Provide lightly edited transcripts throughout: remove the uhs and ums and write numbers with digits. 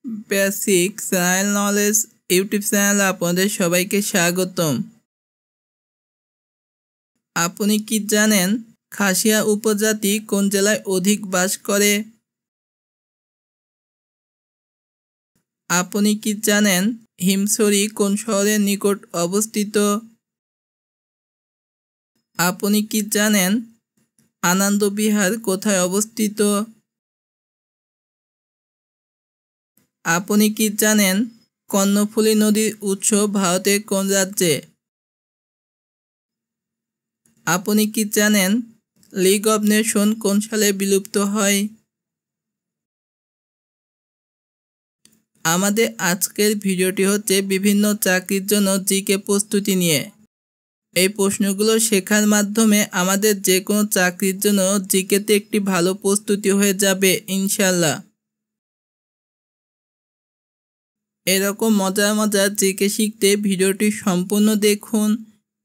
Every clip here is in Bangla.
বেসিক জেনারেল নলেজ ইউটিউব চ্যানেলে আপনাদের সবাইকে স্বাগতম। আপনি কি জানেন খাসিয়া উপজাতি কোন জেলায় অধিক বাস করে? আপনি কি জানেন হিমছড়ি কোন শহরের নিকট অবস্থিত? আপনি কি জানেন আনন্দ বিহার কোথায় অবস্থিত? আপনি কি জানেন কর্ণফুলী নদীর উৎস ভারতের কোন রাজ্যে? আপনি কি জানেন লিগ অব নেশন কোন সালে বিলুপ্ত হয়? আমাদের আজকের ভিডিওটি হচ্ছে বিভিন্ন চাকরির জন্য জিকে প্রস্তুতি নিয়ে। এই প্রশ্নগুলো শেখার মাধ্যমে আমাদের যে কোনো চাকরির জন্য জিকেতে একটি ভালো প্রস্তুতি হয়ে যাবে ইনশাল্লাহ। এরকম মজার মজার জিকে শিখতে ভিডিওটি সম্পূর্ণ দেখুন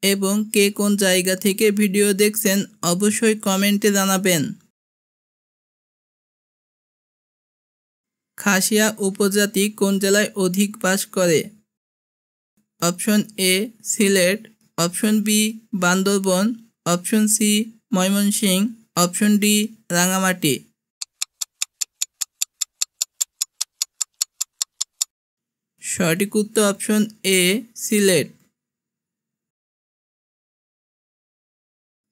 এবং কে কোন জায়গা থেকে ভিডিও দেখছেন অবশ্যই কমেন্টে জানাবেন। খাসিয়া উপজাতি কোন জেলায় অধিক বাস করে? Option A Sylhet, option B Bandarban, option C Mymensingh, option D Rangamati. সঠিক উত্তর অপশন এ সিলেট।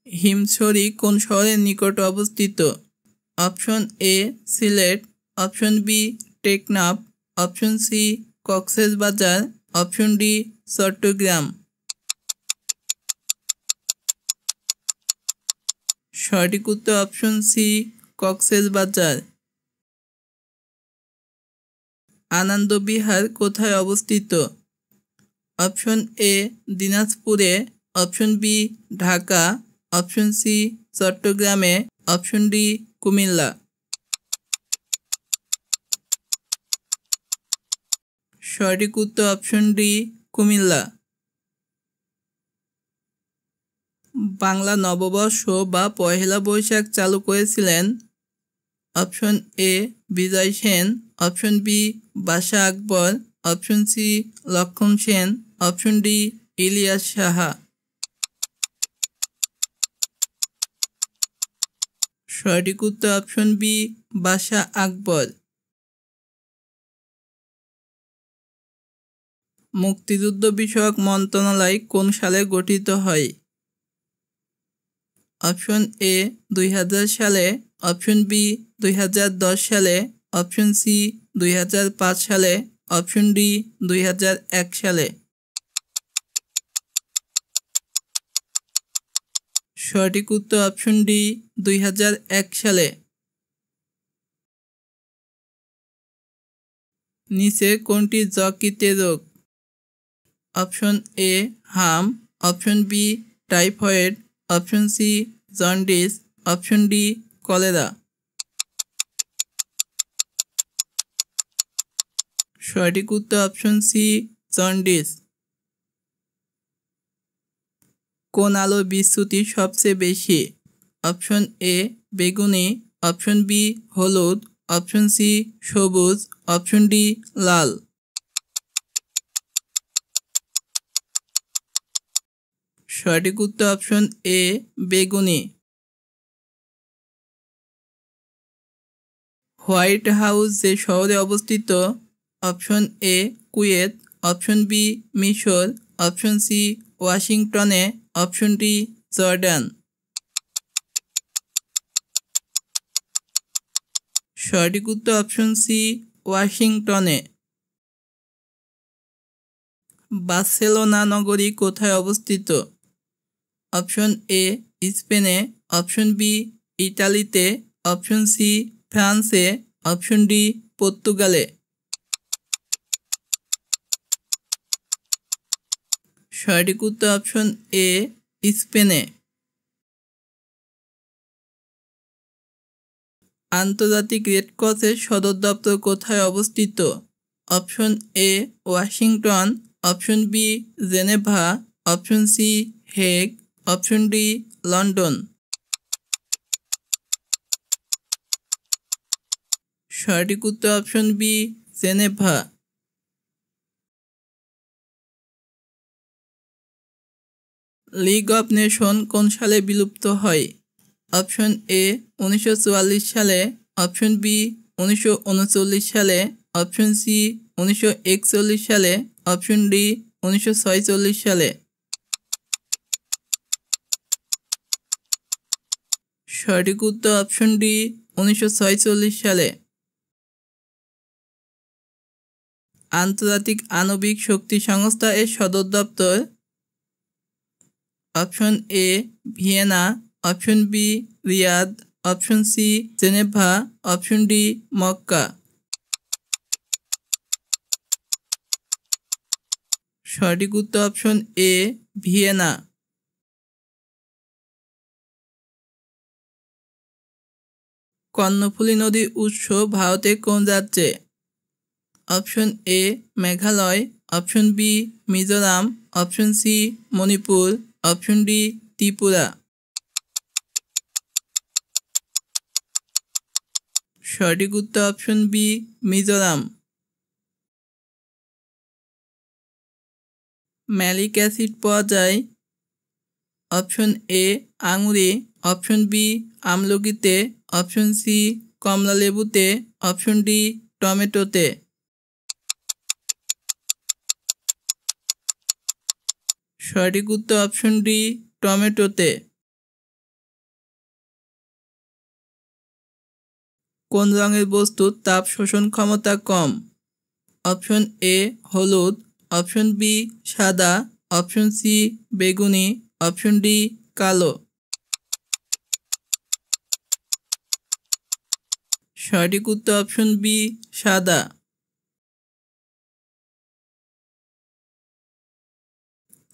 হিমছড়ি কোন শহরের নিকট অবস্থিত? Option A Sylhet, option B Teknaf, option C Cox's Bazar, option D Chittagong. সঠিক উত্তর অপশন সি কক্সবাজার। আনন্দ বিহার কোথায় অবস্থিত? অপশন এ দিনাজপুরে, option B Dhaka, option C চট্টগ্রামে, অপশন ডি কুমিল্লা। সঠিক উত্তর অপশন ডি কুমিল্লা। বাংলা নববর্ষ বা পহেলা বৈশাখ চালু করেছিলেন? Option A Bijoy Sen, option B Badshah Akbar, option C Lakshman Sen, option D Ilias Saha. সঠিক উত্তর অপশন বি বাদশাহ আকবর। মুক্তিযুদ্ধ বিষয়ক মন্ত্রণালয় কোন সালে গঠিত হয়? অপশন এ 2000 সালে, অপশন বি 2010 সালে, অপশন সি 2005 সালে, অপশন ডি 2001 সালে। সঠিক উত্তর অপশন ডি 2001 সালে। নিচে কোনটি যকৃতের রোগ? অপশন এ হাম, option B typhoid, option C jaundice, option D cholera. সঠিক উত্তর অপশন সি জন্ডিস। কোন আলোর বিচ্যুতি সবচেয়ে বেশি? অপশন এ বেগুনি, অপশন বি হলুদ, অপশন সি সবুজ, অপশন ডি লাল। সঠিক উত্তর অপশন এ বেগুনি। হোয়াইট হাউস যে শহরে অবস্থিত? Option A Kuwait, option B মিশর, অপশন সি ওয়াশিংটনে, অপশন ডি জর্ডান। সঠিক উত্তর অপশন সি ওয়াশিংটনে। বার্সেলোনা নগরী কোথায় অবস্থিত? অপশন এ স্পেনে, অপশন বি ইতালিতে, অপশন সি ফ্রান্সে, অপশন ডি পর্তুগালে। সঠিক উত্তর অপশন এ স্পেনে। আন্তর্জাতিক রেড ক্রসের সদর দপ্তর কোথায় অবস্থিত? Option A Washington, option B Geneva, option C Hague, option D London. সঠিক উত্তর option B Geneva. League of Nation কোন সালে বিলুপ্ত হয়? অপশন এ 1944 সালে, অপশন বি 1939 সালে, অপশন সি 1941 সালে, অপশন ডি 1946 সালে। সঠিক উত্তর অপশন ডি 1946 সালে। আন্তর্জাতিক আণবিক শক্তি সংস্থা এর সদর দপ্তর? Option A Vienna, option B Riyadh, option C Geneva, option D Mecca. সঠিক উত্তর অপশন এ ভিয়েনা। কর্ণফুলী নদীর উৎস ভারতের কোন রাজ্যে? Option A Meghalaya, option B Mizoram, option C Manipur, option D Tripura. সঠিক উত্তর option B Mizoram. Malic acid পাওয়া যায়? অপশন এ আঙুরে, অপশন বি আমলকিতে, অপশন সি কমলা লেবুতে, অপশন ডি টমেটোতে। সঠিক উত্তর অপশন ডি টমেটোতে। কোন রঙের বস্তুর তাপ শোষণ ক্ষমতা কম? অপশন এ হলুদ, অপশন বি সাদা, অপশন সি বেগুনি, অপশন ডি কালো। সঠিক উত্তর অপশন বি সাদা।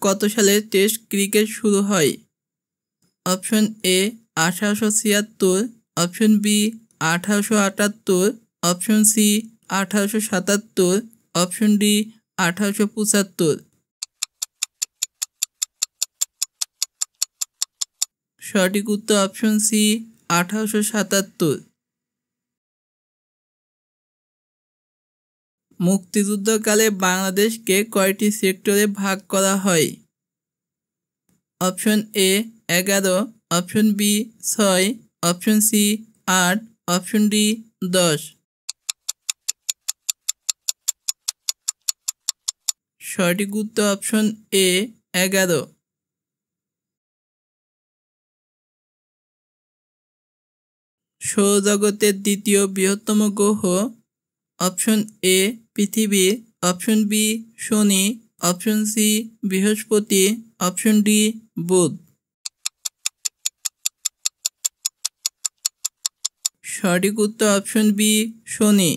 কত সালে টেস্ট ক্রিকেট শুরু হয়? Option A 1876, option B 1878, option C 1877, option D 1875। সঠিক উত্তর অপশন সি 1877। মুক্তিযুদ্ধকালে বাংলাদেশকে কয়টি সেক্টরে ভাগ করা হয়? Option A 11, option B 6, option C 8, option D 10। সঠিক উত্তর অপশন এ 11। সৌরজগতের দ্বিতীয় বৃহত্তম গ্রহ? অপশন এ পৃথিবী, অপশন বি শনি, অপশন সি বৃহস্পতি, অপশন ডি বুধ। সঠিক উত্তর অপশন বি শনি।